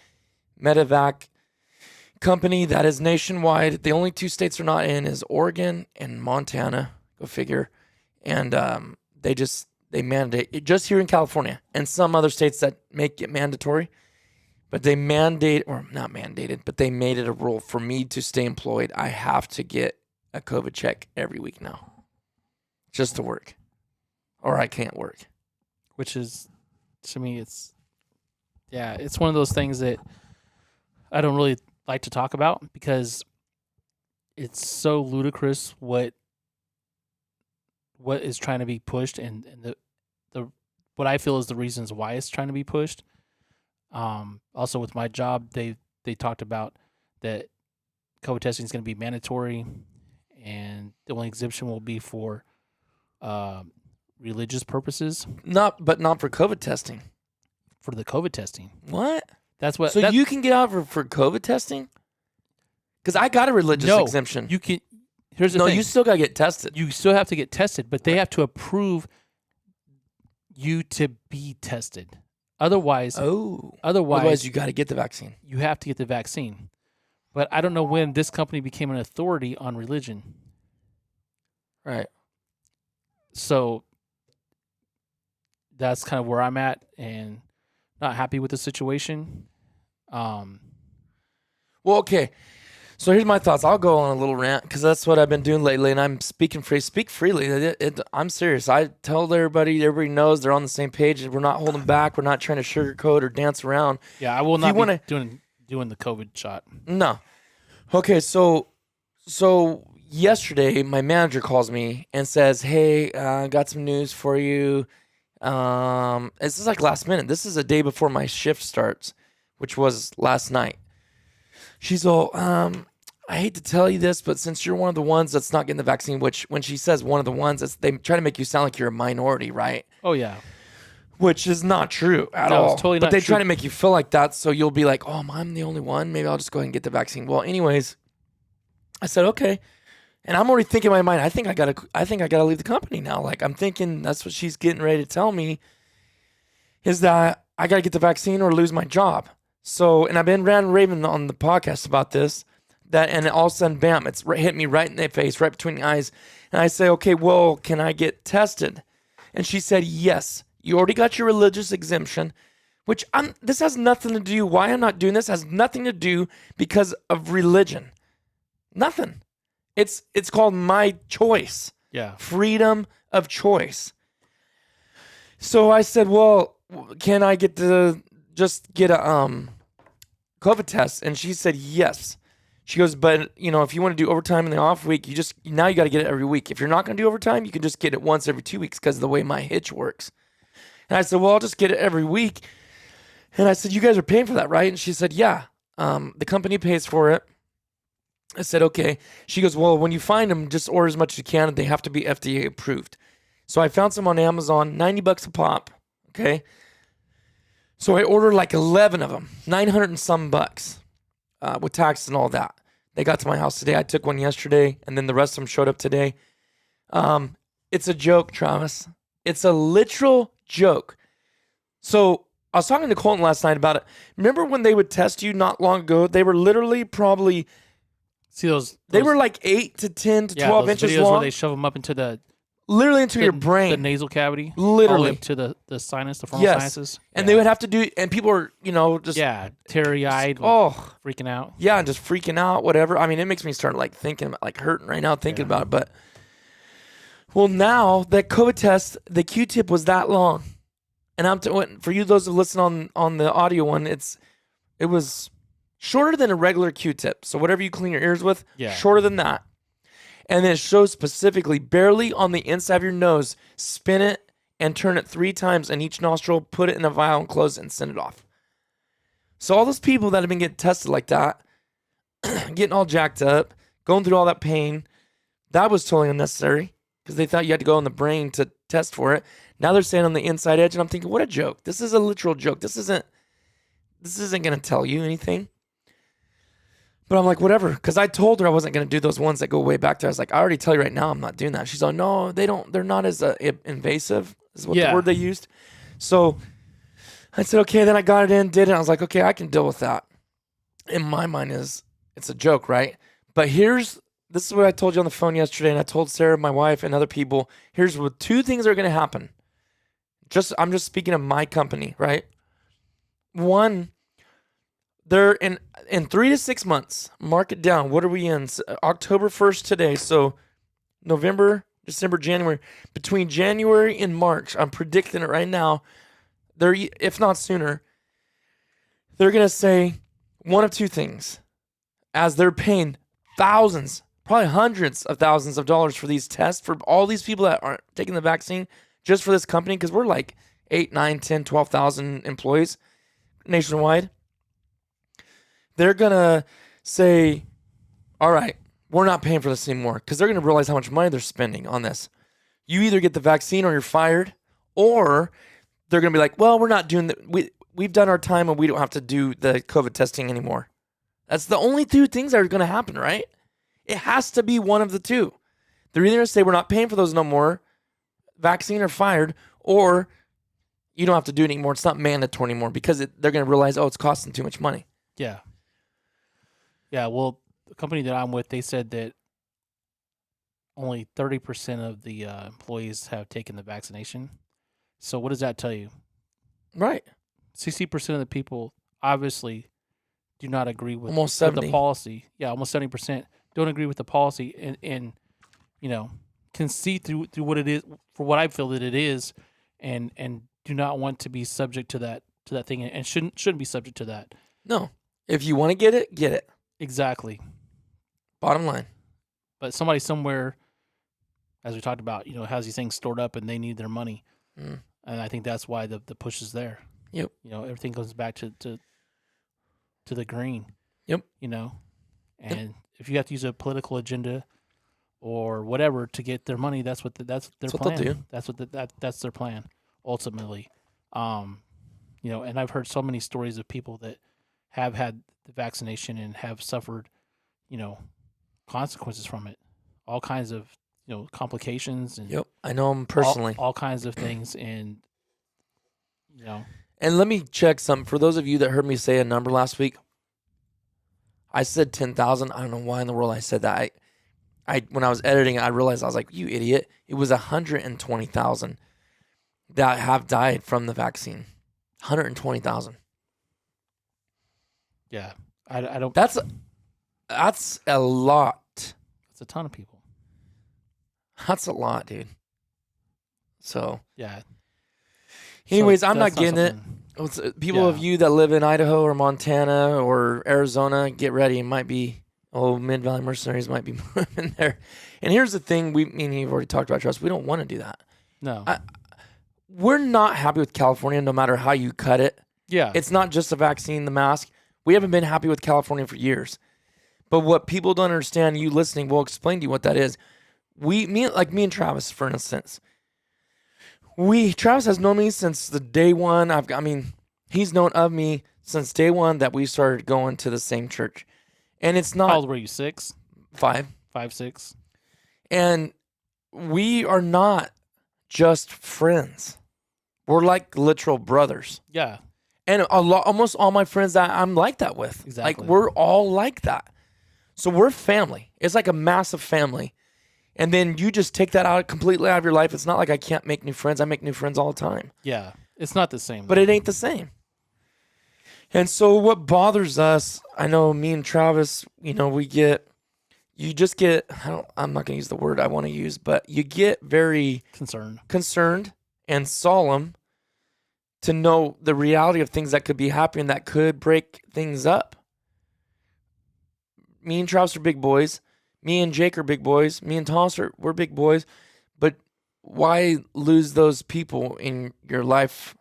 medevac company that is nationwide. The only 2 states they're not in is Oregon and Montana. Go figure. And they mandate it just here in California and some other states that make it mandatory. But they mandate, or not mandated, but they made it a rule for me to stay employed. I have to get a COVID check every week now, just to work, or I can't work. Which is, to me, it's one of those things that I don't really like to talk about because it's so ludicrous what is trying to be pushed and the what I feel is the reasons why it's trying to be pushed. Also with my job, they talked about that COVID testing is going to be mandatory, and the only exemption will be for religious purposes. Not for COVID testing. For the COVID testing. What? That's what. So you can get out for COVID testing? Because I got a religious exemption. You can. Here's the thing. You still got to get tested. You still have to get tested, but they have to approve you to be tested. Otherwise, you got to get the vaccine. You have to get the vaccine. But I don't know when this company became an authority on religion. Right. So that's kind of where I'm at, and not happy with the situation. Well, okay. So here's my thoughts. I'll go on a little rant because that's what I've been doing lately, and I'm speaking free. Speak freely. I'm serious. I tell everybody knows they're on the same page, and we're not holding back. We're not trying to sugarcoat or dance around. Yeah, I will not be doing the COVID shot. No. Okay, so yesterday my manager calls me and says, "Hey, I got some news for you." This is like last minute. This is a day before my shift starts, which was last night. She's all, I hate to tell you this, but since you're one of the ones that's not getting the vaccine, which when she says one of the ones, they try to make you sound like you're a minority, right? Oh, yeah. Which is not true at all. It's totally but not they true. try to make you feel like that, so you'll be like, oh, I'm the only one. Maybe I'll just go ahead and get the vaccine. Well, anyways, I said, okay. And I'm already thinking in my mind, I think I gotta leave the company now. Like, I'm thinking that's what she's getting ready to tell me, is that I gotta get the vaccine or lose my job. So, and I've been raving on the podcast about this, and all of a sudden, bam, it's hit me right in the face, right between the eyes. And I say, okay, well, can I get tested? And she said, yes, you already got your religious exemption, which this has nothing to do, why I'm not doing this has nothing to do because of religion. Nothing. It's called my choice. Yeah. Freedom of choice. So I said, well, can I get a COVID test? And she said yes. She goes, but if you want to do overtime in the off week, you got to get it every week. If you're not going to do overtime, you can just get it once every 2 weeks because of the way my hitch works. And I said, well, I'll just get it every week. And I said, you guys are paying for that, right? And she said, yeah. The company pays for it. I said, okay. She goes, well, when you find them, just order as much as you can, and they have to be FDA approved. So I found some on Amazon, $90 a pop. Okay. So I ordered like 11 of them, 900 and some bucks, with tax and all that. They got to my house today. I took one yesterday, and then the rest of them showed up today. It's a joke, Travis. It's a literal joke. So I was talking to Colton last night about it. Remember when they would test you not long ago? They were literally probably... See those? They were like 8 to 10 to 12 those inches videos long. where they shove them up into the literally into your the brain. nasal cavity, all the way Literally. up to the sinus, the frontal Yes. sinuses. And they would have to do, and people are, just teary-eyed, oh, freaking out. yeah, just freaking out, whatever. I mean, it makes me start like thinking about, like hurting right now thinking about it. But well, now that COVID test, the Q-tip was that long, and for you those who listen on the audio one, it was shorter than a regular Q-tip. So whatever you clean your ears with, shorter than that. And then it shows specifically barely on the inside of your nose. Spin it and turn it 3 times in each nostril. Put it in a vial and close it and send it off. So all those people that have been getting tested like that, getting all jacked up, going through all that pain, that was totally unnecessary because they thought you had to go in the brain to test for it. Now they're saying on the inside edge, and I'm thinking, what a joke. This is a literal joke. This isn't going to tell you anything. But I'm like, whatever, because I told her I wasn't going to do those ones that go way back there. I was like, I already tell you right now I'm not doing that. She's like, no, they're not as invasive, is what the word they used. So I said, okay, then I got it in, did it. I was like, okay, I can deal with that. In my mind it's a joke, right? But this is what I told you on the phone yesterday, and I told Sarah, my wife, and other people, here's what 2 things are going to happen. I'm just speaking of my company, right? One, they're in 3 to 6 months, mark it down. What are we in? October 1st today. So November, December, January. Between January and March, I'm predicting it right now, if not sooner, they're going to say one of 2 things. As they're paying thousands, probably hundreds of thousands of dollars for these tests for all these people that aren't taking the vaccine just for this company, because we're like 8, 9, 10, 12,000 employees nationwide. They're going to say, all right, we're not paying for this anymore, because they're going to realize how much money they're spending on this. You either get the vaccine or you're fired, or they're going to be like, well, we're not doing that. We've done our time and we don't have to do the COVID testing anymore. That's the only 2 things that are going to happen, right? It has to be one of the 2. They're either going to say we're not paying for those no more, vaccine or fired, or you don't have to do it anymore. It's not mandatory anymore, because they're going to realize, oh, it's costing too much money. Yeah. Yeah, well, the company that I'm with, they said that only 30% of the employees have taken the vaccination. So what does that tell you? Right. 60% of the people obviously do not agree with, almost with 70. the policy. Yeah, almost 70% don't agree with the policy and can see through what it is, for what I feel that it is, and do not want to be subject to that thing, and shouldn't be subject to that. No. If you want to get it, get it. Exactly. Bottom line. But somebody somewhere, as we talked about, has these things stored up and they need their money. And I think that's why the push is there. Yep. Everything goes back to the green. Yep. And if you have to use a political agenda or whatever to get their money, that's their plan. They'll do. That's their plan ultimately. And I've heard so many stories of people that have had the vaccination and have suffered, consequences from it. All kinds of, complications and yep. I know them personally. All kinds of things, and And let me check something. For those of you that heard me say a number last week, I said 10,000. I don't know why in the world I said that. I when I was editing, I realized, I was like, you idiot. It was 120,000 that have died from the vaccine. 120,000. Yeah. I don't. That's a lot. It's a ton of people. That's a lot, dude. So, yeah. Anyways, So I'm not that's getting it. People of you that live in Idaho or Montana or Arizona, get ready. It might be, Mid-Valley Mercenaries might be moving there. And here's the thing. Me and you've already talked about, Trust. We don't want to do that. No. We're not happy with California no matter how you cut it. Yeah. It's not just the vaccine, the mask. We haven't been happy with California for years. But what people don't understand, you listening, we'll explain to you what that is. Me and Travis, for instance. Travis has known me since the day one. He's known of me since day one that we started going to the same church. And it's not... How old were you, 6? 5. 5, 6. And we are not just friends. We're like literal brothers. Yeah. And almost all my friends that I'm like that with. Exactly. Like, we're all like that. So we're family. It's like a massive family. And then you just take that out completely out of your life. It's not like I can't make new friends. I make new friends all the time. Yeah. It's not the same. But it ain't the same. And so what bothers us, I know me and Travis, you know, you just get, I'm not going to use the word I want to use, but you get very concerned and solemn to know the reality of things that could be happening that could break things up. Me and Travis are big boys. Me and Jake are big boys. Me and Thomas we're big boys. But why lose those people in your life?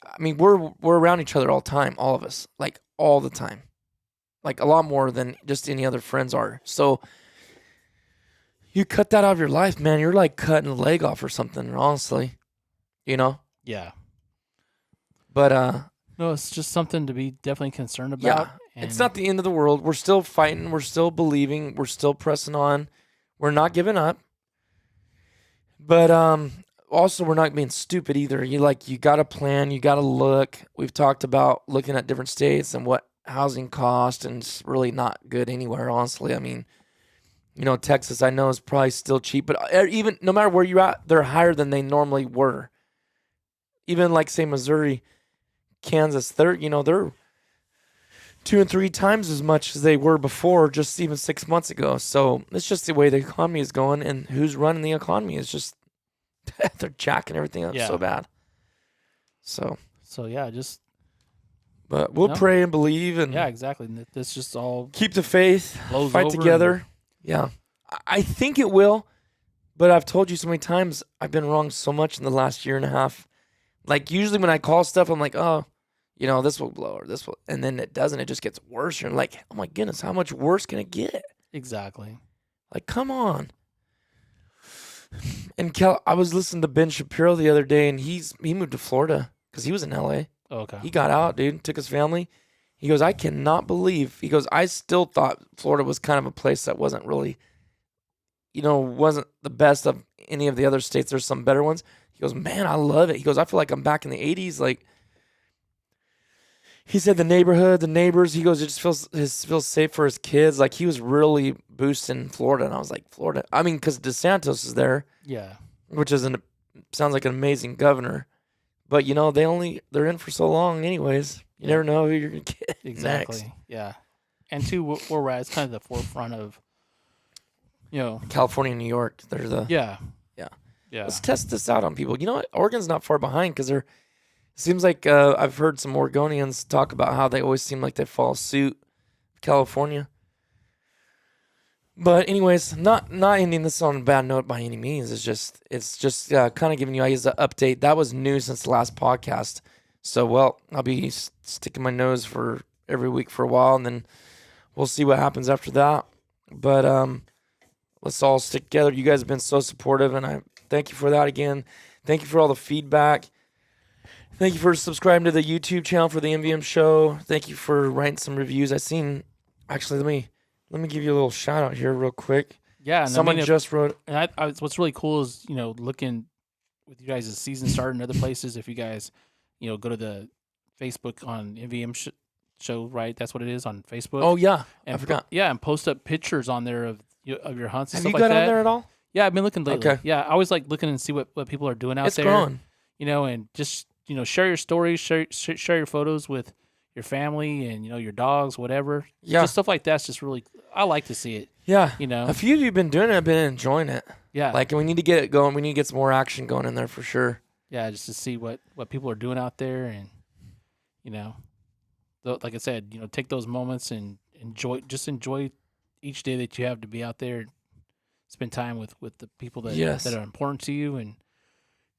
I mean, we're around each other all the time, all of us, like all the time, like a lot more than just any other friends are. So you cut that out of your life, man. You're like cutting a leg off or something, honestly, you know? Yeah. But no, it's just something to be definitely concerned about. Yeah, it's not the end of the world. We're still fighting. We're still believing. We're still pressing on. We're not giving up. But also, we're not being stupid either. You got to plan. You got to look. We've talked about looking at different states and what housing cost, and it's really not good anywhere, honestly. I mean, you know, Texas, I know, is probably still cheap, but even no matter where you're at, they're higher than they normally were. Even like, say, Missouri, Kansas, they're 2 and 3 times as much as they were before, just even 6 months ago. So it's just the way the economy is going, and who's running the economy is just they're jacking everything up so bad. So yeah, but we'll pray and believe, and exactly. This just all keep the faith, fight together. Yeah, I think it will, but I've told you so many times I've been wrong so much in the last year and a half. Like, usually when I call stuff, I'm like, oh, you know, this will blow or this will, and then it doesn't. It just gets worse. You're like, oh my goodness, how much worse can it get? Exactly. Like, come on. And I was listening to Ben Shapiro the other day, and he moved to Florida because he was in LA. Oh, okay. He got out, dude, took his family. He goes, I cannot believe. He goes, I still thought Florida was kind of a place that wasn't really, you know, wasn't the best of any of the other states. There's some better ones. He goes, man, I love it. He goes, I feel like I'm back in the 80s. Like, he said the neighborhood, the neighbors, he goes, it just feels safe for his kids. Like, he was really boosting Florida. And I was like, Florida? I mean, because DeSantis is there. Yeah. Which sounds like an amazing governor. But, you know, they're in for so long anyways. You never know who you're going to get Exactly. next. Yeah. And two, where we're at, it's kind of the forefront of, you know. California and New York. They're the. Yeah. Yeah. Let's test this out on people. You know what? Oregon's not far behind because it seems like I've heard some Oregonians talk about how they always seem like they follow suit California. But anyways, not ending this on a bad note by any means. It's just kind of giving you guys an update. That was new since the last podcast. So, well, I'll be sticking my nose for every week for a while, and then we'll see what happens after that. But let's all stick together. You guys have been so supportive, and I thank you for that again. Thank you for all the feedback. Thank you for subscribing to the YouTube channel for the MVM show. Thank you for writing some reviews. Actually, let me give you a little shout out here real quick. Yeah, and someone just wrote. And what's really cool is, you know, looking with you guys' season start in other places. If you guys, you know, go to the Facebook on MVM show, right? That's what it is on Facebook. Oh yeah, and I forgot. And post up pictures on there of your hunts. And Have stuff you like got that. on there at all? Yeah, I've been looking lately. Okay. Yeah, I always like looking and see what people are doing out there. It's growing. You know, and just, you know, share your stories, share your photos with your family and, you know, your dogs, whatever. Yeah. Just stuff like that's just really, I like to see it. Yeah. You know, a few of you have been doing it. I've been enjoying it. Yeah. Like, we need to get it going. We need to get some more action going in there for sure. Yeah, just to see what people are doing out there, and, you know, like I said, you know, take those moments and enjoy each day that you have to be out there and spend time with the people that are important to you, and,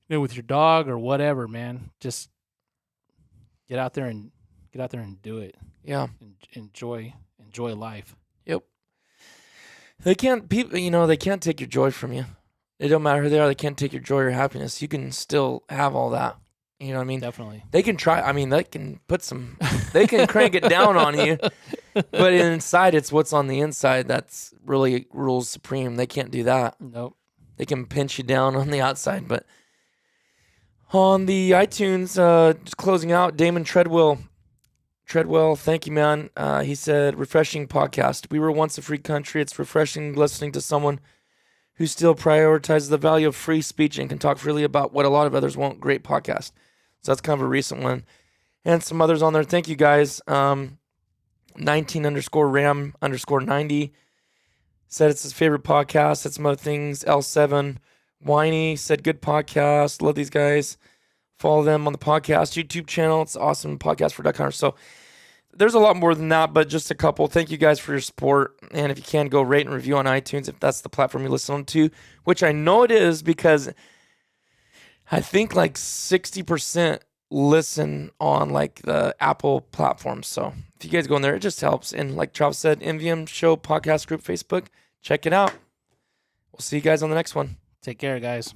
you know, with your dog or whatever, man. Just get out there and do it. Yeah. And enjoy life. Yep. They can't take your joy from you. It don't matter who they are. They can't take your joy or happiness. You can still have all that. You know what I mean? Definitely. They can try. I mean, they can they can crank it down on you, but inside, it's what's on the inside that's really rules supreme. They can't do that. Nope. They can pinch you down on the outside, but on the iTunes, just closing out, Damon Treadwell, thank you, man. He said, refreshing podcast. We were once a free country. It's refreshing listening to someone who still prioritizes the value of free speech and can talk freely about what a lot of others won't. Great podcast. So that's kind of a recent one. And some others on there. Thank you guys. 19_Ram_90 said it's his favorite podcast. Said some other things. L7 Whiny said good podcast. Love these guys. Follow them on the podcast YouTube channel. It's awesome podcast for duck hunters. So there's a lot more than that, but just a couple. Thank you guys for your support. And if you can, go rate and review on iTunes if that's the platform you listen to, which I know it is because I think like 60% listen on like the Apple platform. So if you guys go in there, it just helps. And like Travis said, MVM Show Podcast Group Facebook, check it out. We'll see you guys on the next one. Take care, guys.